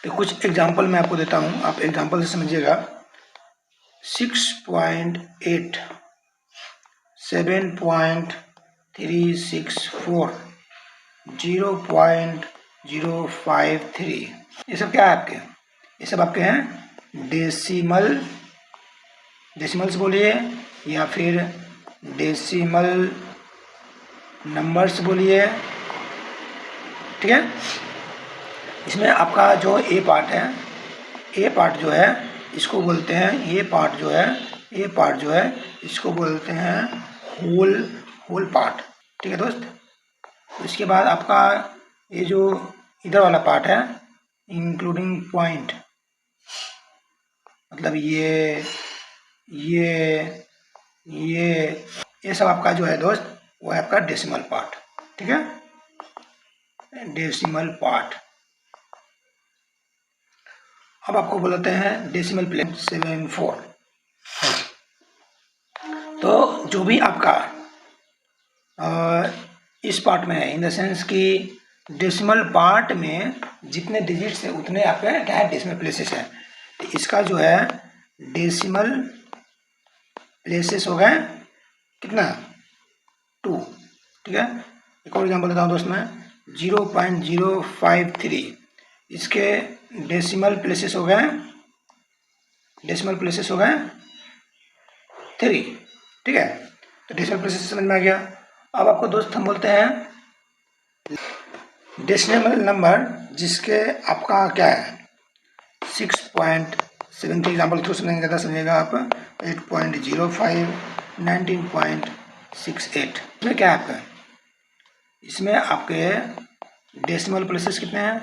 तो कुछ एग्जाम्पल मैं आपको देता हूँ, आप एग्जाम्पल से समझिएगा। 6.8, 7.364, 0.053, ये सब क्या है आपके? ये सब आपके हैं डेसिमल्स बोलिए या फिर डेसिमल नंबर्स बोलिए, ठीक है। इसमें आपका जो ए पार्ट है, ए पार्ट जो है इसको बोलते हैं, ये पार्ट जो है, ए पार्ट जो है इसको बोलते हैं होल पार्ट, ठीक है दोस्त। इसके बाद आपका ये जो इधर वाला पार्ट है इंक्लूडिंग पॉइंट, मतलब ये सब आपका जो है दोस्त वो है आपका डेसिमल पार्ट, ठीक है, डेसिमल पार्ट। अब आपको बोलते हैं डेसिमल प्लेस 74। तो जो भी आपका इस पार्ट में है, इन द सेंस कि डेसिमल पार्ट में जितने डिजिट्स है उतने आपके क्या है, डेसिमल प्लेसेस है। तो इसका जो है डेसिमल प्लेसेस हो गए कितना, 2, ठीक है। एक और एग्जाम्पल देता हूँ दोस्त मैं, 0.053, इसके डेसिमल प्लेसेस हो गए 3, ठीक है। तो डेसिमल प्लेसेस समझ में आ गया। अब आपको दोस्त हम बोलते हैं डेसिमल नंबर जिसके आपका क्या है 6.7 के एग्जाम्पल थ्रू समझेंगे, ज़्यादा समझेगा आप। 8.05, 19.68, इसमें क्या है आपका, इसमें आपके डेसिमल प्लेसेस कितने हैं,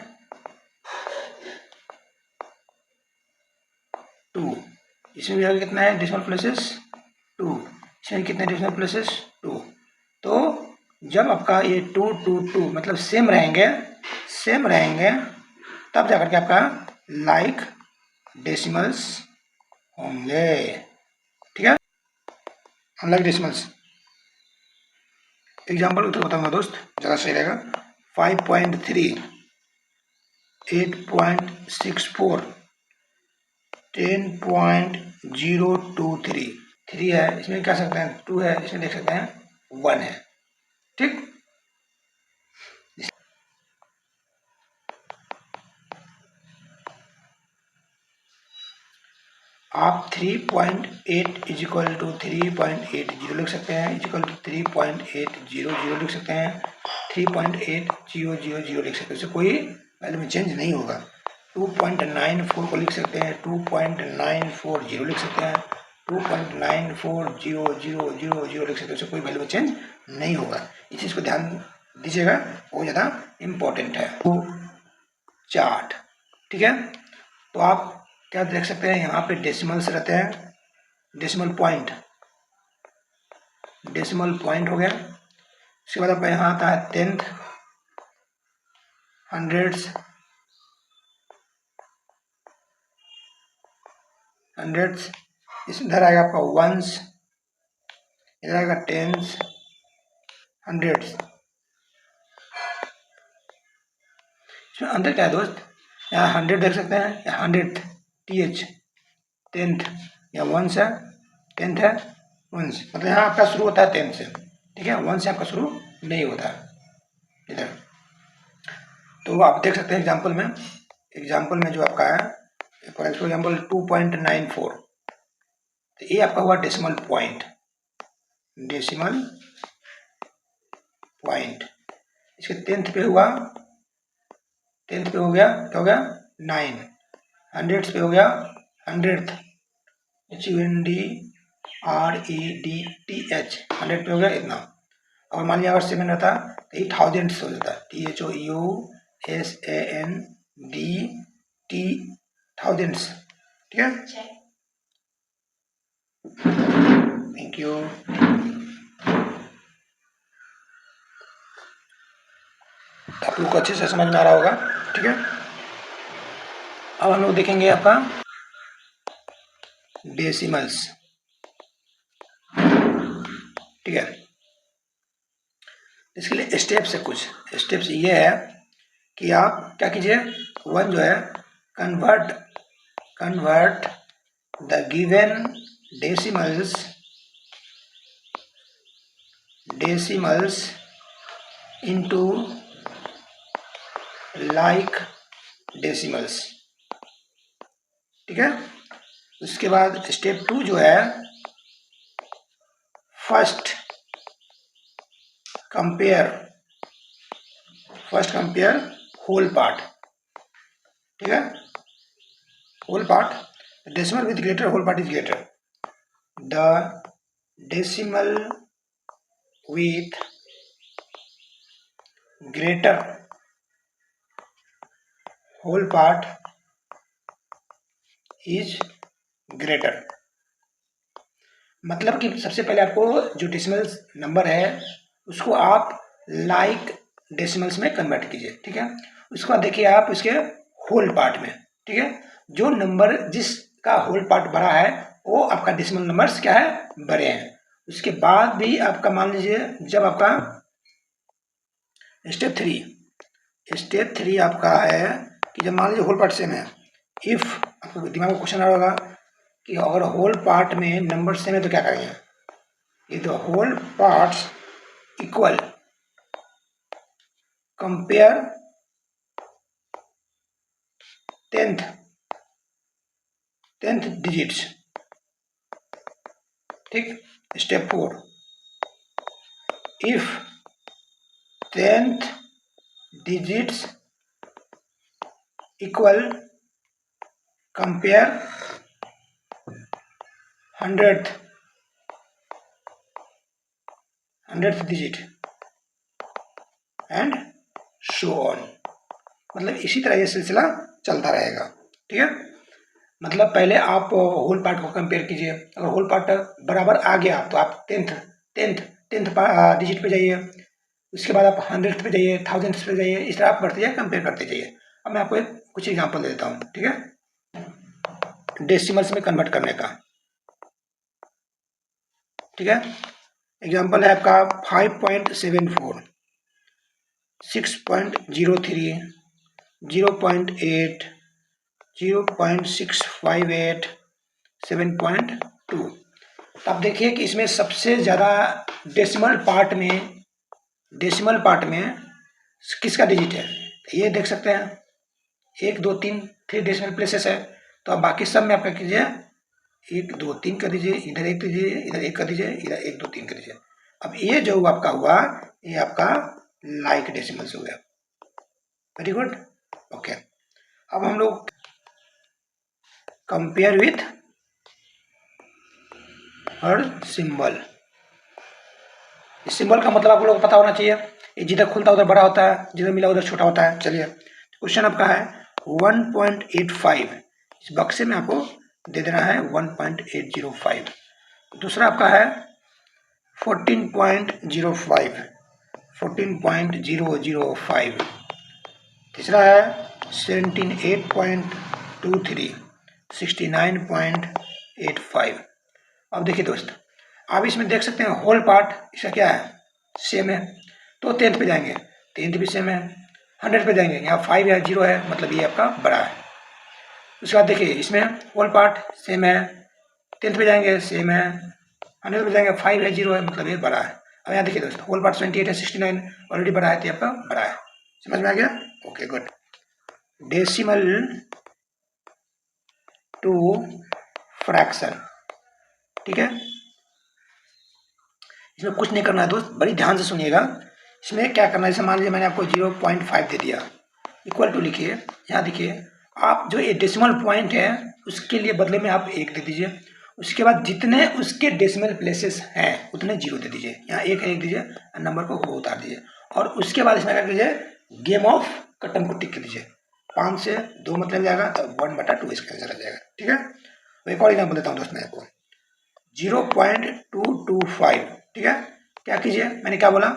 2। इसमें भी आगे कितना है डेसिमल प्लेसेस, 2। इसमें कितने डेसिमल प्लेसेस, 2। तो जब आपका ये 2 2 2 मतलब सेम रहेंगे तब जाकर के आपका लाइक डेसिमल्स होंगे, ठीक है, अनलाइक डेसिमल्स। एग्जाम्पल तो बताऊंगा दोस्त, ज़्यादा सही रहेगा। 5.3, 8.64, 10.023, 3 है, इसमें क्या सकते हैं 2 है, इसमें देख सकते हैं 1 है, ठीक। आप 3.8 इजिकल टू 3.80 लिख सकते हैं, इजिकल टू 3.800 लिख सकते हैं, 3.8000 लिख सकते हैं, इससे कोई वैल्यू में चेंज नहीं होगा। 2.94 को लिख सकते हैं, 2.940 लिख सकते हैं, 2.940000 लिख सकते हैं, इससे कोई वैल्यू में चेंज नहीं होगा। इस चीज़ को ध्यान दीजिएगा, बहुत ज़्यादा इम्पोर्टेंट है। तो चार्ट, ठीक है। तो आप क्या देख सकते हैं, यहाँ पे डेसिमल्स रहते हैं, डेसिमल पॉइंट हो गया। उसके बाद आपका यहाँ आता है 10th, हंड्रेड्स, इधर आएगा आपका वंस, इधर आएगा टेंस, हंड्रेड्स। इसमें अंदर क्या है दोस्त, यहाँ 100 देख सकते हैं, या 100th, TH, 10th, या 1 है, 10th है, 1, मतलब यहाँ आपका शुरू होता है 10 से, ठीक है, 1 से आपका शुरू नहीं होता इधर। तो आप देख सकते हैं एग्जाम्पल में जो आपका है, फॉर एग्जाम्पल 2.94, तो ये आपका हुआ डेसिमल पॉइंट। इसके 10th पे हुआ, 10th पे हो गया, क्या हो गया 9, 100th पे हो गया 100th, HUNDREDTH, 100 पे हो गया इतना। और मान लिया अगर 7 रहता तो 1000 हो जाता, THOUSANDT, थाउजेंड्स, ठीक है। Thank you. आप लोग को अच्छे से समझ में आ रहा होगा, ठीक है। अब हम लोग देखेंगे आपका डेसिमल्स, ठीक है। इसके लिए स्टेप्स है, कुछ स्टेप्स ये है कि आप क्या कीजिए, 1 जो है convert the given decimals into like decimals। ठीक है, उसके बाद स्टेप 2 जो है, फर्स्ट कंपेयर होल पार्ट। ठीक है, whole part, decimal with greater whole part is greater. The decimal with greater whole part is greater. मतलब कि सबसे पहले आपको जो डेसिमल नंबर है उसको आप लाइक डेसिमल्स में कन्वर्ट कीजिए। ठीक है, उसके बाद देखिए आप इसके होल पार्ट में, ठीक है, जो नंबर जिसका होल पार्ट बड़ा है वो आपका डेसिमल नंबर्स क्या है, बड़े हैं। उसके बाद भी आपका मान लीजिए जब आपका स्टेप थ्री आपका है कि जब मान लीजिए होल पार्ट सेम है, इफ आपको दिमाग में क्वेश्चन आ रहा होगा कि अगर होल पार्ट में नंबर सेम है तो क्या करेंगे। If the whole parts equal, compare 10th digits. ठीक, step 4, if 10th digits equal, compare 100th digit and so on. मतलब इसी तरह ये सिलसिला चलता रहेगा। ठीक है, मतलब पहले आप होल पार्ट को कंपेयर कीजिए, अगर होल पार्ट बराबर आ गया तो आप टेंथ डिजिट पे जाइए, उसके बाद आप 100th पे जाइए, 1000th पे जाइए, इस तरह आप बढ़ते जाइए, कंपेयर करते जाइए। अब मैं आपको कुछ एग्जांपल दे देता हूँ। ठीक है, डेसिमल्स में कन्वर्ट करने का। ठीक है, एग्जांपल है आपका 5.74, 6.03, 0.8, 0.658, 7.2। तो आप देखिए कि इसमें सबसे ज़्यादा डेसिमल पार्ट में किसका डिजिट है, ये देख सकते हैं 1 2 3 3 डेसिमल प्लेसेस है। तो आप बाकी सब में आपका कीजिए 1 2 3 कर दीजिए, इधर 1 दीजिए, इधर 1 कर दीजिए, इधर 1 2 3 कर दीजिए। अब ये जो आपका हुआ ये आपका लाइक डेसिमल्स हो गया। Very good, okay. अब हम लोग कंपेयर विथ हर सिंबल। इस सिंबल का मतलब आप लोगों को पता होना चाहिए, ये जिधर खुलता है उधर बड़ा होता है, जिधर मिला उधर छोटा होता है। चलिए क्वेश्चन आपका है 1.85, इस बक्से में आपको दे देना है 1.805। दूसरा आपका है 14.05, 14.005। तीसरा है 78.23, 69.85। अब देखिए दोस्त, आप इसमें देख सकते हैं होल पार्ट इसका क्या है, सेम है, तो 10th पे जाएंगे, 10th भी सेम है। 100 पे जाएंगे, यहाँ 5 है 0 है, मतलब ये आपका बड़ा है। उसके बाद देखिए इसमें होल पार्ट सेम है, 10th पे जाएंगे सेम है, 100 पे जाएंगे 5 है 0 है, मतलब ये बड़ा है। अब यहाँ देखिए दोस्त, होल पार्ट 28 है, 69 ऑलरेडी बड़ा है, तो आपका बड़ा है। समझ में आ गया, okay good. Decimal to fraction. ठीक है, इसमें कुछ नहीं करना है दोस्त, बड़ी ध्यान से सुनिएगा। इसमें क्या करना है, जैसे मान लीजिए मैंने आपको 0.5 दे दिया, इक्वल टू लिखिए, यहाँ देखिए आप जो ये डेसिमल पॉइंट है उसके लिए बदले में आप 1 दे दीजिए। उसके बाद जितने उसके डेसिमल प्लेसेस हैं उतने 0 दे दीजिए, यहाँ 1 है 1 दीजिए, नंबर को उतार दीजिए। और उसके बाद इसमें क्या कीजिए, गेम ऑफ कटम को टिक कर दीजिए। 5 से 2 मतलब जाएगा तो 1/2 इसका आंसर आ जाएगा। ठीक है, एक और एग्जाम्पल देता हूँ दोस्त मैं आपको, 0.225। ठीक है, क्या कीजिए, मैंने क्या बोला,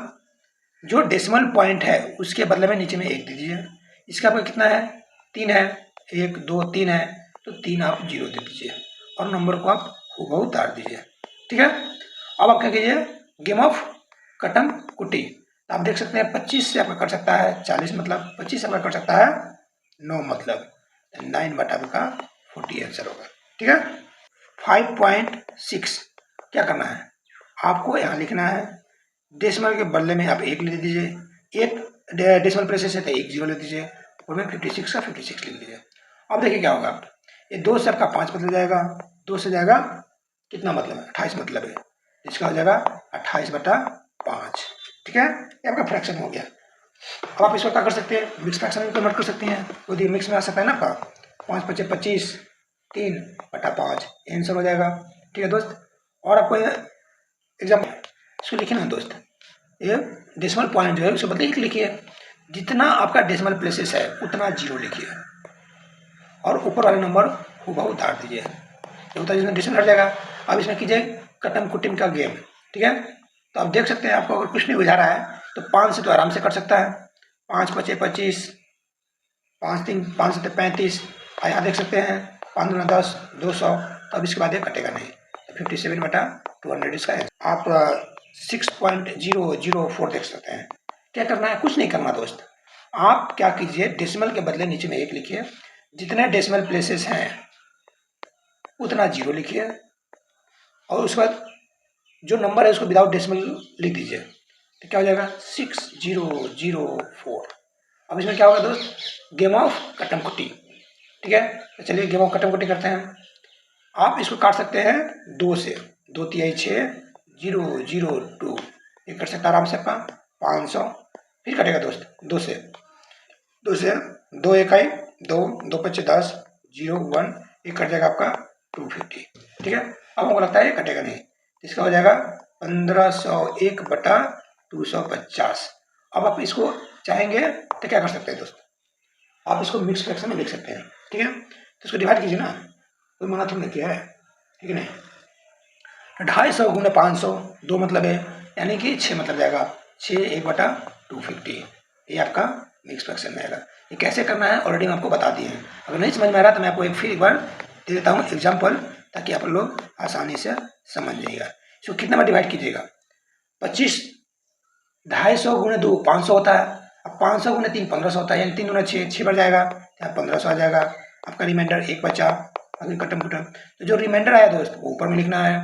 जो डेसिमल पॉइंट है उसके बदले में नीचे में 1 दे दीजिए। इसका आपका कितना है, 3 है, 1 2 3 है, तो 3 आप 0 दे दीजिए और नंबर को आप हुबहू उतार दीजिए। ठीक है, अब आप क्या कीजिए, गेम ऑफ कटम कुटी। तो आप देख सकते हैं 25 से आपका कर सकता है 40 मतलब, 25 से आपका कर सकता है 9 मतलब। 9 बटा आपका 40 आंसर होगा। ठीक है। 5.6 क्या करना है आपको, यहाँ लिखना है डेसिमल के बदले में आप 1 ले दीजिए, एक डेसिमल प्लेसेस है तो 1 0 ले दीजिए, और में 56 का 56 लिख लीजिए। अब देखिए क्या होगा, ये 2 से आपका 5 बदल जाएगा, 2 से जाएगा कितना मतलब है 28 मतलब है, इसका हो जाएगा 28 बटा 5। ठीक है, ये आपका फ्रैक्शन हो गया। अब आप इसको क्या कर सकते हैं, मिक्स फ्रैक्शन में कन्वर्ट कर सकते हैं, तो ये मिक्स में आ सकता है ना आपका 5 × 5 = 25, 3 बटा 5 आंसर हो जाएगा। ठीक है दोस्त, और आपको एग्जाम्पल इसको लिखे ना दोस्त, ये डेसिमल पॉइंट जो है उसको बदले 1 लिखिए, जितना आपका डेसिमल प्लेसेस है उतना 0 लिखिए, और ऊपर वाले नंबर हूबहू उतार दीजिए, जो होता है जिसमें डेसिमल हट जाएगा। अब इसमें कीजिए कटम कुटिम का गेम। ठीक है, तो आप देख सकते हैं आपको अगर कुछ नहीं बुझा रहा है तो 5 से तो आराम से कट सकता है, 5 × 5 = 25, 5 × 3 = 5 × 7 = 35, यहाँ देख सकते हैं 5 × 10 = 200, तो अब इसके बाद ये कटेगा नहीं, तो 57 बटा 200 इसका है। आप 6.004 देख सकते हैं। क्या करना है, कुछ नहीं करना दोस्त, आप क्या कीजिए डेसिमल के बदले नीचे में 1 लिखिए, जितने डेसिमल प्लेसेस हैं उतना 0 लिखिए, और उसके बाद जो नंबर है उसको विदाउट डेसिमल लिख दीजिए, तो क्या हो जाएगा 6004। अब इसमें क्या होगा दोस्त, गेम ऑफ कटम कुट्टी। ठीक है, तो चलिए गेम ऑफ कटम कुट्टी करते हैं। आप इसको काट सकते हैं 2 से, 2 × 3 = 6, 0 0 2, ये कर सकता है आराम से आपका 500, फिर कटेगा दोस्त 2 से, 2 1 = 2, 2 × 5 = 10, 0 1, ये कट जाएगा आपका 250। ठीक है, अब हमको लगता है ये कटेगा नहीं, इसका हो जाएगा 1501 बटा 250। अब आप इसको चाहेंगे तो क्या कर सकते हैं दोस्त, आप इसको मिक्स फ्रैक्शन में लिख सकते हैं। ठीक है, तो इसको डिवाइड कीजिए ना, कोई मना थोड़ी नहीं किया है, ठीक है नहीं, 250 × 500 2 मतलब है, यानी कि 6 मतलब जाएगा, 6 1 बटा 250, ये आपका मिक्स फ्रैक्शन में आएगा। ये कैसे करना है ऑलरेडी हम आपको बता दिए हैं, अगर नहीं समझ में आ रहा तो मैं आपको फिर एक बार दे देता हूँ एग्जाम्पल, ताकि आप लोग आसानी से समझ जाइएगा। इसको कितना बार डिवाइड कीजिएगा, 25, 250 × 2 500 होता है, अब 500 × 3 1500 होता है, यानी 3 × 6 6 बार जाएगा, यहाँ 1500 आ जाएगा, आपका रिमाइंडर 1 बचा, अभी कटम कुटम, तो जो रिमाइंडर आया दोस्त वो ऊपर में लिखना है।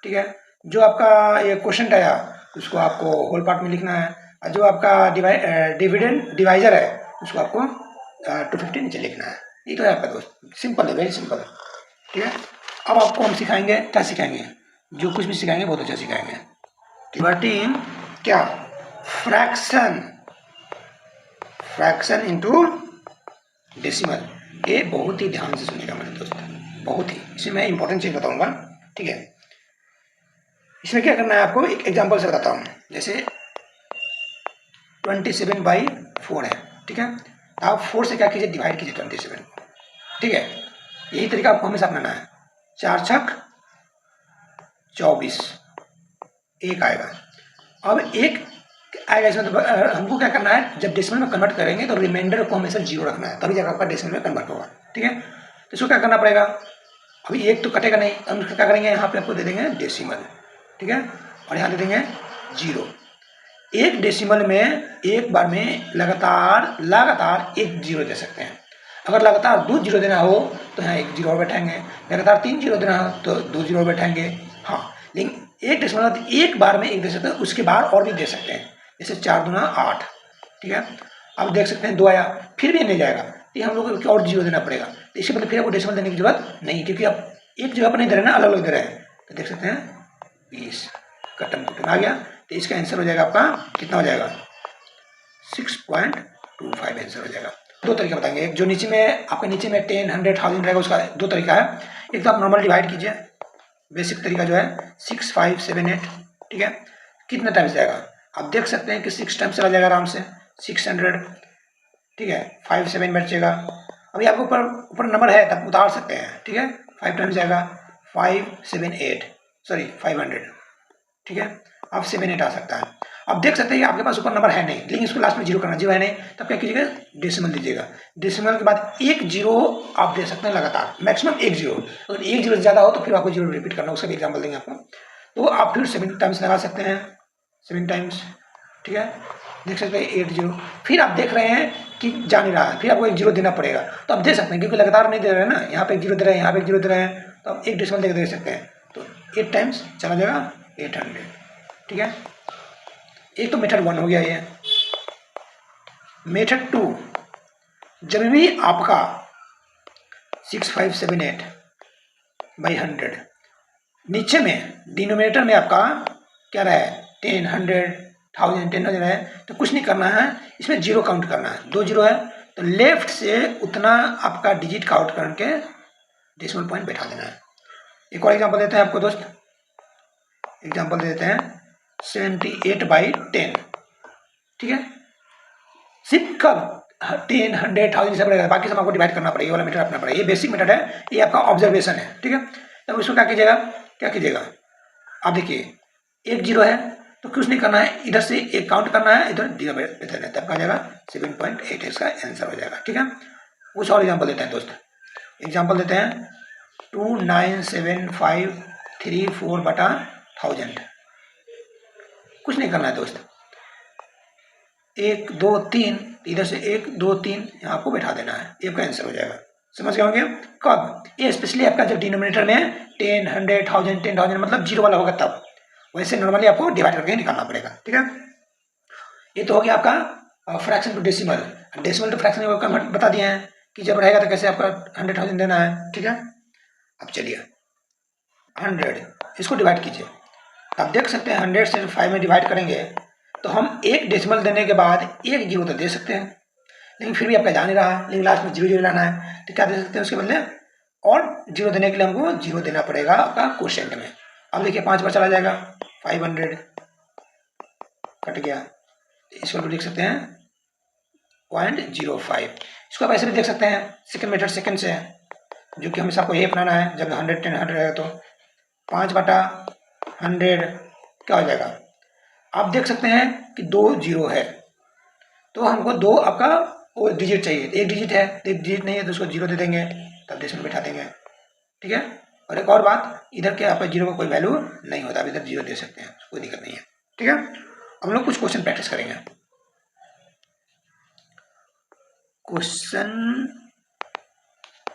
ठीक है, जो आपका ये क्वेश्चन आया उसको आपको होल पार्ट में लिखना है, और जो आपका डिविडेंड डिवाइजर है उसको आपको 250 नीचे लिखना है। ये तो है आपका दोस्त, सिंपल है, वेरी सिंपल है। ठीक है, अब आपको हम सिखाएंगे, क्या सिखाएंगे, जो कुछ भी सिखाएंगे बहुत अच्छा सिखाएंगे। कन्वर्टिंग क्या, फ्रैक्शन इनटू डेसिमल, ये बहुत ही ध्यान से सुनेगा मेरे दोस्त, बहुत ही, इसमें मैं इंपॉर्टेंट चीज बताऊंगा। ठीक है, इसमें क्या करना है आपको, एक एग्जांपल से बताता हूँ, जैसे 27/4 है। ठीक है, आप 4 से क्या कीजिए, डिवाइड कीजिए 27 को। ठीक है, यही तरीका आपको हमेशा अपनाना है, 4 छक 24, 1 आएगा। अब 1 आएगा इसमें, तो हमको क्या करना है, जब डेसिमल में कन्वर्ट करेंगे तो रिमाइंडर को हमेशा 0 रखना है, तभी जाकर आपका डेसिमल में कन्वर्ट होगा। ठीक है, तो इसको क्या करना पड़ेगा, अभी 1 तो कटेगा नहीं, हम क्या करेंगे, यहाँ पे आपको दे देंगे डेसिमल। ठीक है, और यहाँ दे देंगे 0। एक डेसिमल में एक बार में लगातार 1 0 दे सकते हैं। अगर लगातार 2 0 देना हो तो यहाँ 1 0 और बैठाएंगे, लगातार 3 0 देना हो तो 2 0 और बैठाएंगे। हाँ, लेकिन एक डेसिमल एक बार में 1 दे सकते हैं, उसके बाद और भी दे सकते हैं, जैसे 4 दूना 8। ठीक है, अब देख सकते हैं 2 आया, फिर भी नहीं जाएगा, तो हम लोग को और 0 देना पड़ेगा, तो इसके मतलब फिर आपको डेसिमल देने की जरूरत नहीं, क्योंकि आप एक जगह पर नहीं दे रहे ना, अलग अलग दे रहे हैं। तो देख सकते हैं 20 कटम कुटम आ गया, तो इसका आंसर हो जाएगा आपका कितना हो जाएगा, 6.25 आंसर हो जाएगा। 2 तरीका बताएंगे, एक जो नीचे में आपके नीचे में 10 100 1000 रहेगा, उसका 2 तरीका है। एक तो आप नॉर्मल डिवाइड कीजिए, बेसिक तरीका जो है 6 5 7 8। ठीक है, कितना टाइम्स जाएगा, आप देख सकते हैं कि 6 टाइम्स चला जाएगा आराम से, 600। ठीक है, 5 7 बचेगा, अभी आपको ऊपर नंबर है तब उतार सकते हैं। ठीक है, 5 टाइम्स जाएगा, 5 7 8 सॉरी 500। ठीक है, अब 7 8 आ सकता है। अब देख सकते हैं कि आपके पास ऊपर नंबर है नहीं, लेकिन इसको लास्ट में 0 करना, 0 है नहीं, तब क्या कीजिएगा, डेसिमल दीजिएगा, डेसिमल के बाद 1 0 आप दे सकते हैं लगातार, मैक्सिमम 1 0। अगर 1 0 से ज़्यादा हो तो फिर आपको 0 रिपीट करना, उसका भी एग्जाम्पल देंगे आपको। तो आप फिर 7 टाइम्स लगा सकते हैं, 7 टाइम्स। ठीक है, देख सकते हैं 8 0, फिर आप देख रहे हैं कि जा नहीं रहा है, फिर आपको एक जीरो देना पड़ेगा। तो आप दे सकते हैं क्योंकि लगातार नहीं दे रहे हैं ना, यहाँ पे एक जीरो दे रहे हैं, यहाँ पे एक जीरो दे रहे हैं, तो आप एक डेसिमल देकर दे सकते हैं। तो 8 टाइम्स चला जाएगा 800, ठीक है। एक तो मेथड 1 हो गया ये। मेथड 2, जब भी आपका 6578 बाई 100 नीचे में डिनोमिनेटर में आपका क्या रहा है 10, 100, 1000, 10,000 है, तो कुछ नहीं करना है, इसमें जीरो काउंट करना है। 2 जीरो है तो लेफ्ट से उतना आपका डिजिट काउंट करके डेसिमल पॉइंट बैठा देना है। एक और एग्जांपल देते हैं आपको दोस्त, एग्जांपल देते हैं 78 बाई 10, ठीक है। सिर्फ कब 10, 100, 1000 से बढ़ेगा, बाकी सब आपको डिवाइड करना पड़ेगा, ये वाला मेथड अपना पड़ेगा। ये बेसिक मेथड है, ये आपका ऑब्जर्वेशन है, ठीक है। तब इसको क्या कीजिएगा आप देखिए, एक जीरो है तो कुछ नहीं करना है, इधर से एक काउंट करना है, इधर जीरो बैठा है, तब कहा जाएगा 7.8 इसका आंसर हो जाएगा, ठीक है। कुछ और एग्जाम्पल देते हैं दोस्त, एग्जाम्पल देते हैं 297,534 बटा 1000। कुछ नहीं करना है दोस्त, 1, 2, 3, इधर से 1, 2, 3 यहाँ आपको बैठा देना है, ये आपका आंसर हो जाएगा। समझ गए होंगे कब, ये स्पेशली आपका जब डिनोमिनेटर में 10, 100, 1000, 10,000 मतलब जीरो वाला होगा तब, वैसे नॉर्मली आपको डिवाइड करके निकालना पड़ेगा, ठीक है। ये तो हो गया आपका fraction to decimal. Decimal to fraction को कन्वर्ट बता दिए हैं कि जब रहेगा तो कैसे आपका 100,000 देना है, ठीक है। अब चलिए 100 इसको डिवाइड कीजिए, आप देख सकते हैं 100 से 5 में डिवाइड करेंगे तो हम एक डेसिमल देने के बाद एक जीरो तो दे सकते हैं, लेकिन फिर भी आपका जा नहीं रहा है, लेकिन लास्ट में जीरो जीरो लाना है, तो क्या दे सकते हैं उसके बदले, और जीरो देने के लिए हमको जीरो देना पड़ेगा आपका क्वोशिएंट में। अब देखिए 5 बार चला जाएगा, 500 कट गया, इसको भी लिख सकते हैं 0.05। इसको आप ऐसे भी देख सकते हैं सेकंड मेथड सेकंड से, जो कि हमेशा आपको ये अपनाना है। जब 100, 10, 100 रहेगा तो 5 बटा 100 क्या हो जाएगा, आप देख सकते हैं कि 2 जीरो है, तो हमको 2 आपका वो डिजिट चाहिए, एक डिजिट है, एक डिजिट नहीं है तो उसको जीरो दे देंगे, तब डेसिमल बैठा देंगे, ठीक है। और एक और बात, इधर के आपका जीरो का कोई वैल्यू नहीं होता, इधर जीरो दे सकते हैं, कोई दिक्कत नहीं है, ठीक है। हम लोग कुछ क्वेश्चन प्रैक्टिस करेंगे, क्वेश्चन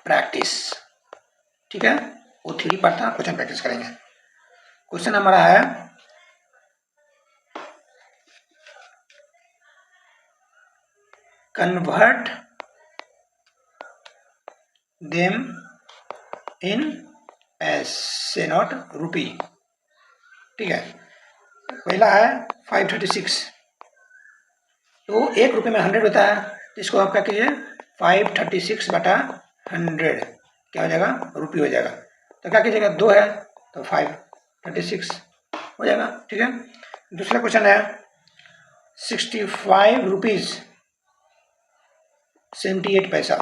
प्रैक्टिस, ठीक है। वो 3 पार्ट था, क्वेश्चन प्रैक्टिस करेंगे। क्वेश्चन हमारा है कन्वर्ट देम इन पैसे नॉट रुपी, ठीक है। पहला है 536, तो 1 रुपये में 100 होता है, तो इसको आप क्या कीजिए 536 बटा 100 क्या हो जाएगा रुपये हो जाएगा, तो क्या कीजिएगा 2 है तो 536 हो जाएगा, ठीक है। दूसरा क्वेश्चन है 65 रुपीज़ 78 पैसा,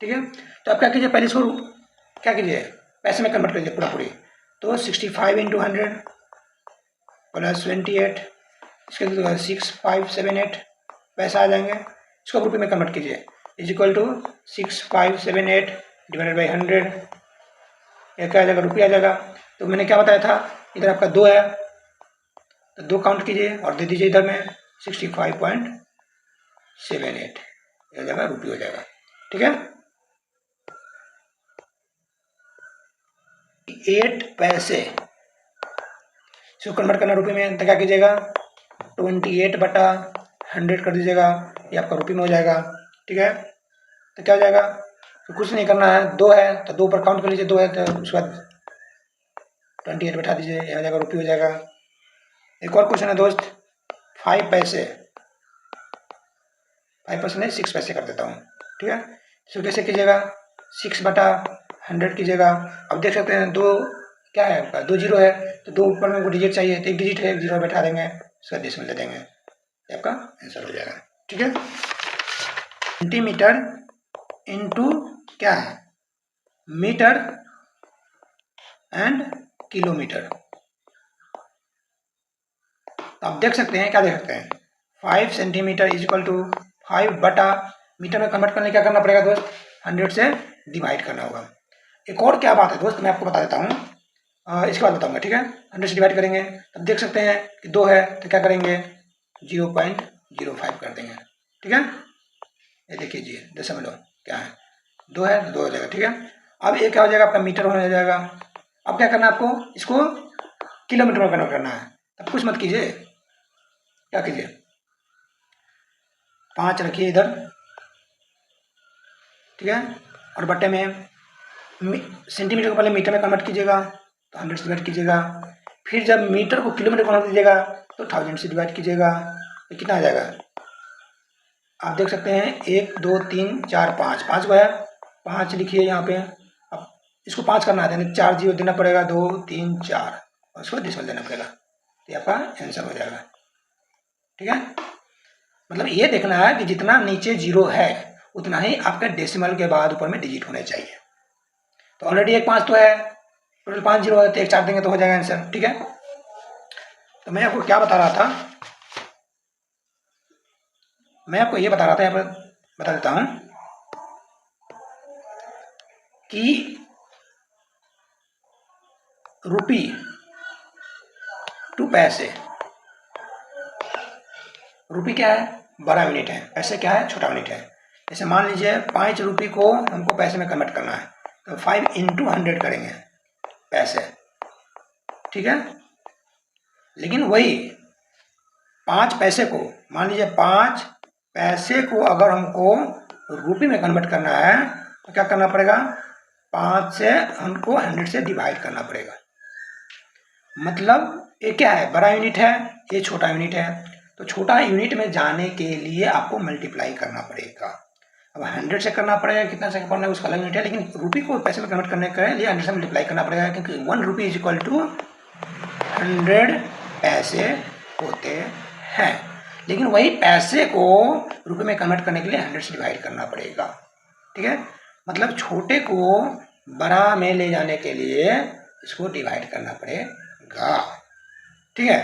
ठीक है। तो आप क्या कीजिए पहले इसको क्या कीजिए पैसे में कन्वर्ट कीजिए पूरी, तो 65 इंटू 100 प्लस 28, इसके 6578 पैसा आ जाएंगे, इसको रुपये में कन्वर्ट कीजिए, is equal to 6578 divided by 100, यह क्या आ जाएगा रुपया आ जाएगा। तो मैंने क्या बताया था, इधर आपका 2 है तो 2 काउंट कीजिए और दे दीजिए इधर में 65.78, यह जाएगा रुपये हो जाएगा, ठीक है। 8 पैसे इसको कन्वर्ट करना रुपये में, तो क्या कीजिएगा 28 बटा 100 कर दीजिएगा, ये आपका रुपये में हो जाएगा, ठीक है। तो क्या हो जाएगा, तो कुछ नहीं करना है, 2 है तो 2 पर काउंट कर लीजिए, 2 है तो उसके बाद 28 बैठा दीजिए, यह हो जाएगा रुपये हो जाएगा। एक और क्वेश्चन है दोस्त 5 पैसे, 5 पैसे नहीं 6 पैसे कर देता हूँ, ठीक है। इसको कैसे कीजिएगा 6 बटा 100 कीजिएगा। अब देख सकते हैं 2 क्या है आपका 2 जीरो है, तो 2 ऊपर में हमको डिजिट चाहिए, तो एक डिजिट है, एक जीरो बैठा देंगे, उसका डेसिमल ले देंगे, ये आपका आंसर हो जाएगा, ठीक है। सेंटीमीटर इंटू क्या है मीटर एंड किलोमीटर, तो आप देख सकते हैं क्या देख सकते हैं 5 सेंटीमीटर इज इक्वल टू 5 बटा मीटर में कन्वर्ट करने क्या करना पड़ेगा दोस्त 100 से डिवाइड करना होगा। एक और क्या बात है दोस्त मैं आपको बता देता हूँ, इसके बाद बताऊंगा, ठीक है। 100 से डिवाइड करेंगे तब देख सकते हैं कि 2 है तो क्या करेंगे 0.05 कर देंगे, ठीक है, ये देखिए जी 0.2 क्या है, 2 है, 2 हो जाएगा। ठीक है, अब ये क्या हो जाएगा, आपका मीटर हो जाएगा। अब क्या करना है आपको, इसको किलोमीटर में कन्वर्ट करना है। तब कुछ मत कीजिए, क्या कीजिए, 5 रखिए इधर, ठीक है, और बट्टे में सेंटीमीटर को पहले मीटर में कन्वर्ट कीजिएगा तो 100 से डिवाइड कीजिएगा, फिर जब मीटर को किलोमीटर कन्वर्ट कीजिएगा तो 1000 से डिवाइड कीजिएगा, तो कितना आ जाएगा, आप देख सकते हैं 1 2 3 4 5, 5 को है, 5 लिखिए यहाँ पे। अब इसको 5 करना है, 4 जीरो देना पड़ेगा, 2 3 4, और उसको डेसिमल देना पड़ेगा, तो आपका आंसर हो जाएगा। ठीक है, मतलब ये देखना है कि जितना नीचे जीरो है उतना ही आपका डेसिमल के बाद ऊपर में डिजिट होने चाहिए। तो ऑलरेडी एक 5 तो है, टोटल 5 जीरो है, तो एक 4 देंगे तो हो जाएगा आंसर। ठीक है, तो मैं आपको क्या बता रहा था, मैं आपको ये बता रहा था, यहाँ पर बता देता हूं कि रुपी टू पैसे, रुपी क्या है, बड़ा यूनिट है, पैसे क्या है, छोटा यूनिट है। जैसे मान लीजिए 5 रुपये को हमको पैसे में कन्वर्ट करना है, तो 5 इंटू 100 करेंगे पैसे। ठीक है, लेकिन वही 5 पैसे को, मान लीजिए 5 पैसे को अगर हमको रुपये में कन्वर्ट करना है तो क्या करना पड़ेगा, 5 से हमको 100 से डिवाइड करना पड़ेगा। मतलब ये क्या है, बड़ा यूनिट है, ये छोटा यूनिट है, तो छोटा यूनिट में जाने के लिए आपको मल्टीप्लाई करना पड़ेगा। अब 100 से करना पड़ेगा, कितना से करना है उसका अलग यूनिट है, लेकिन रुपये को पैसे में कन्वर्ट करने के लिए 100 से मल्टीप्लाई करना पड़ेगा, क्योंकि 1 रुपये इज इक्वल टू 100 पैसे होते हैं। लेकिन वही पैसे को रुपये में कन्वर्ट करने के लिए 100 से डिवाइड करना पड़ेगा। ठीक है, मतलब छोटे को बड़ा में ले जाने के लिए इसको डिवाइड करना पड़ेगा। ठीक है,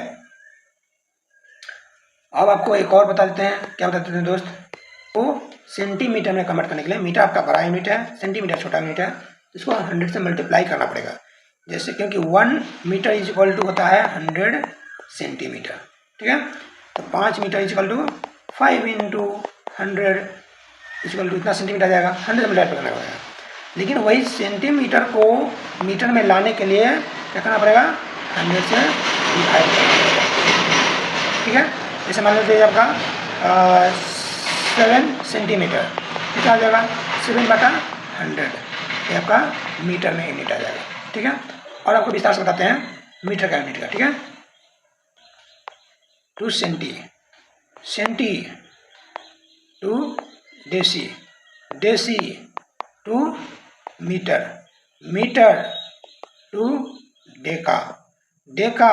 अब आपको एक और बता देते हैं, क्या बता देते हैं दोस्त, तो सेंटीमीटर में कन्वर्ट करने के लिए, मीटर आपका बड़ा यूनिट है, सेंटीमीटर छोटा यूनिट है, इसको 100 से मल्टीप्लाई करना पड़ेगा। जैसे क्योंकि 1 मीटर इज इक्वल टू होता है 100 सेंटीमीटर। ठीक है, तो 5 metre is equal to 5 into 100 is equal to इतना सेंटीमीटर आ जाएगा, 100 से मल्टीप्लाई करना पड़ेगा। लेकिन वही सेंटीमीटर को मीटर में लाने के लिए क्या करना पड़ेगा, 100 से डिवाइड करना पड़ेगा। ठीक है, जैसे मान लीजिए आपका 7 सेंटीमीटर, कितना आ जाएगा, 7/100, ये आपका मीटर में यूनिट आ जाएगा। ठीक है, और आपको विस्तार से बताते हैं मीटर का यूनिट का। ठीक है, to centi, centi to deci, deci to metre, metre to deca, deca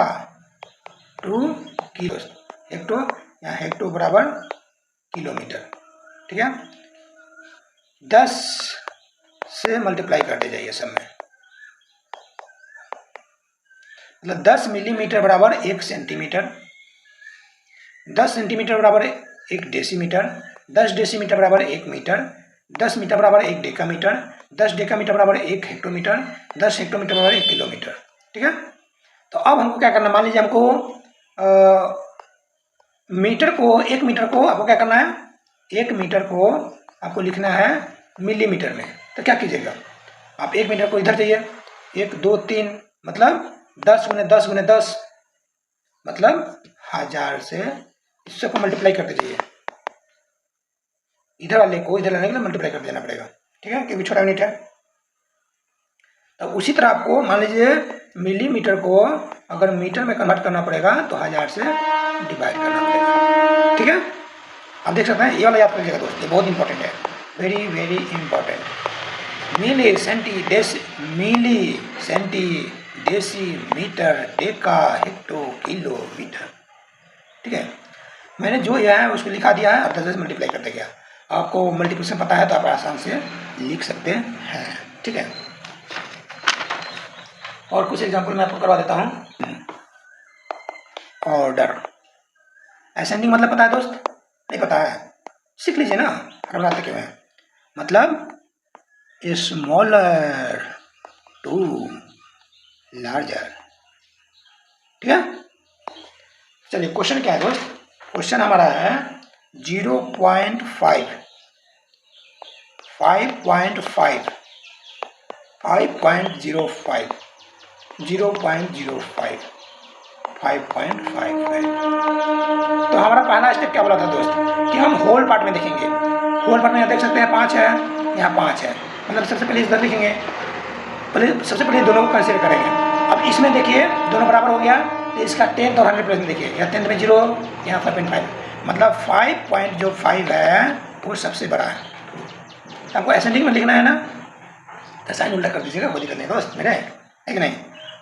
to kilo, hecto, यहाँ हेक्टो बराबर किलोमीटर। ठीक है, 10 से मल्टीप्लाई करते जाइए सब में, मतलब 10 मिलीमीटर बराबर 1 सेंटीमीटर, 10 सेंटीमीटर बराबर 1 डेसीमीटर, 10 डेसीमीटर बराबर 1 मीटर, 10 मीटर बराबर 1 डेकामीटर, 10 डेकामीटर बराबर 1 हेक्टोमीटर, 10 हेक्टोमीटर बराबर 1 किलोमीटर। ठीक है, तो अब हमको क्या करना, मान लीजिए हमको मीटर को, 1 मीटर को आपको क्या करना है, 1 मीटर को आपको लिखना है मिलीमीटर में, तो क्या कीजिएगा, आप 1 मीटर को इधर जाइए, 1 2 3, मतलब 10 गुने 10 गुने 10, मतलब 1000 से इससे को मल्टीप्लाई करते जाइए, इधर वाले को इधर लाने के लिए मल्टीप्लाई कर देना पड़ेगा। ठीक है, क्योंकि छोटा यूनिट है। तो उसी तरह आपको मान लीजिए मिलीमीटर को अगर मीटर में कन्वर्ट करना पड़ेगा तो 1000 से डिवाइड करना पड़ेगा। ठीक है, आप देख सकते हैं, ये वाला याद कर लीजिएगा दोस्त, ये बहुत इंपॉर्टेंट है, very very important. Milli centi deci, milli centi deci metre deca hecto kilometre. ठीक है, मैंने जो यह है उसको लिखा दिया है, अब 10 से मल्टीप्लाई करते गया। आपको मल्टीप्लिकेशन पता है तो आप आसान से लिख सकते हैं। ठीक है, और कुछ एग्जांपल मैं आपको करवा देता हूँ। ऑर्डर, असेंडिंग मतलब पता है दोस्त, नहीं पता है, सीख लीजिए ना, अगर बताते क्यों है, मतलब स्मॉलर टू लार्जर। ठीक है, चलिए क्वेश्चन क्या है दोस्त, क्वेश्चन हमारा है 0.5 5.5 5.05 0.05 5.5 है। तो हमारा पहला स्टेप क्या बोला था दोस्त कि हम होल पार्ट में देखेंगे। होल पार्ट में यहाँ देख सकते हैं 5 है, यहाँ 5 है, मतलब सबसे पहले इधर लिखेंगे, सबसे पहले दोनों को कंसिडर करेंगे। अब इसमें देखिए दोनों बराबर हो गया, तो इसका 10th और 100 प्लेस में देखिए, यहाँ 10th में 0, यहाँ 5.5, मतलब 5.5 है वो सबसे बड़ा है। तो आपको असेंडिंग में लिखना है ना, तो साइन उल्टा कर दीजिएगा, वो दिक्कत नहीं दोस्त मेरे, है कि नहीं।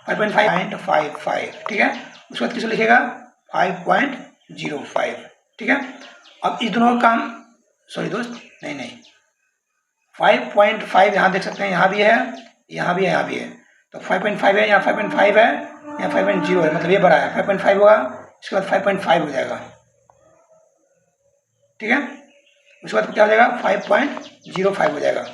5.5, ठीक है। उसके बाद किसको लिखेगा 5.05, ठीक है। अब इस दोनों का काम, सॉरी दोस्त, नहीं 5.5 यहाँ देख सकते हैं, यहाँ भी है, यहाँ भी है, यहाँ भी है। तो 5.5 है, यहाँ 5.5 है, यहाँ 5.0 है, मतलब ये बड़ा है, 5.5 होगा, इसके बाद 5.5 हो जाएगा, ठीक है। उसके बाद क्या हो जाएगा 5.05 हो जाएगा।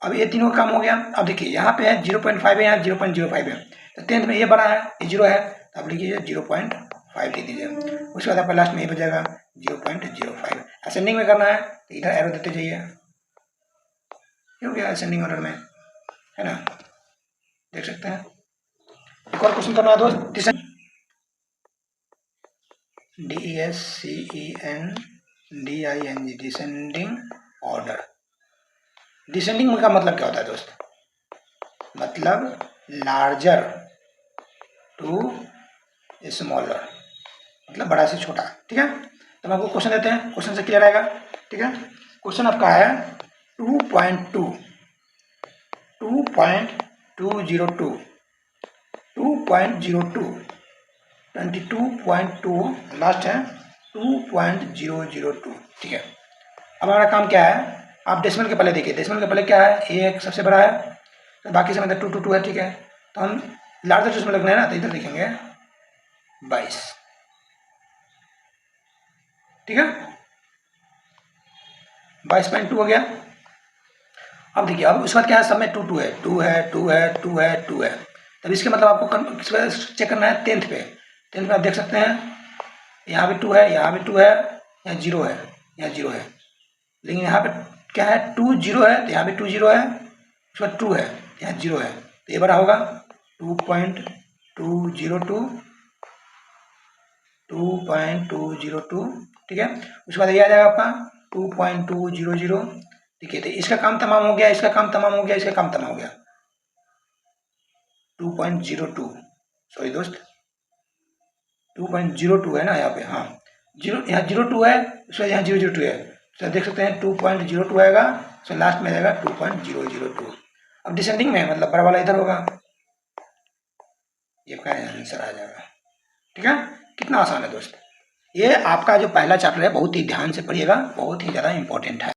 अब ये तीनों का काम हो गया। अब देखिए यहाँ पे है 0.5 है, यहाँ 0.05 है, तो 10th में ये बड़ा है, ये 0 है, तो आप लिखिए 0.5 दे दीजिए। उसके बाद आपका लास्ट में ये बचेगा 0.05। असेंडिंग में करना है तो इधर एरो देते जाइए, क्योंकि असेंडिंग ऑर्डर में है ना, देख सकते हैं। एक और क्वेश्चन करना है दोस्त, DESCENDING, डिसेंडिंग ऑर्डर। डिसेंडिंग का मतलब क्या होता है दोस्त, मतलब लार्जर टू स्मॉलर, मतलब बड़ा से छोटा, ठीक है। तो हम आपको क्वेश्चन देते हैं, क्वेश्चन से क्लियर आएगा, ठीक है। क्वेश्चन आपका है 2.2 2.202 2.02 22.2, लास्ट है 2.002, ठीक है। अब हमारा काम क्या है, आप डेसिमल के पहले देखिए, डेसिमल के पहले क्या है, एक सबसे बड़ा है, तो बाकी सब मतलब 2 है, ठीक है। तो हम लार्जर डेसिमल लगना है ना, तो इधर देखेंगे 22, ठीक है, 22.2 हो गया। अब देखिए, अब उसके बाद क्या है, सब में 2 है, 2 है, 2 है, 2 है, 2 है। तब इसके मतलब आपको चेक करना है 10th पे। 10th पे आप देख सकते हैं यहाँ भी 2 है, यहाँ भी 2 है, यहाँ 0 है, यहाँ 0 है, लेकिन यहाँ पे क्या है 2 0 है, तो यहाँ भी 2 0 है, उसके बाद 2 है, यहाँ 0 है, तो ये बड़ा होगा 2.202 2.202, ठीक है। उसके बाद ये आ जाएगा आपका 2.200, ठीक है। तो इसका काम तमाम हो गया, इसका काम तमाम हो गया, इसका काम तमाम हो गया 2.02, सॉरी दोस्त 2.02 है ना यहाँ पे, हाँ 0, यहाँ 02 है, उसके यहाँ 002 है, तो देख सकते हैं 2.02 आएगा, तो लास्ट में आएगा 2.002। अब डिसेंडिंग में मतलब बड़ा वाला इधर होगा, ये का आंसर आ जाएगा, ठीक है। कितना आसान है दोस्त। ये आपका जो पहला चैप्टर है बहुत ही ध्यान से पढ़िएगा, बहुत ही ज़्यादा इंपॉर्टेंट है।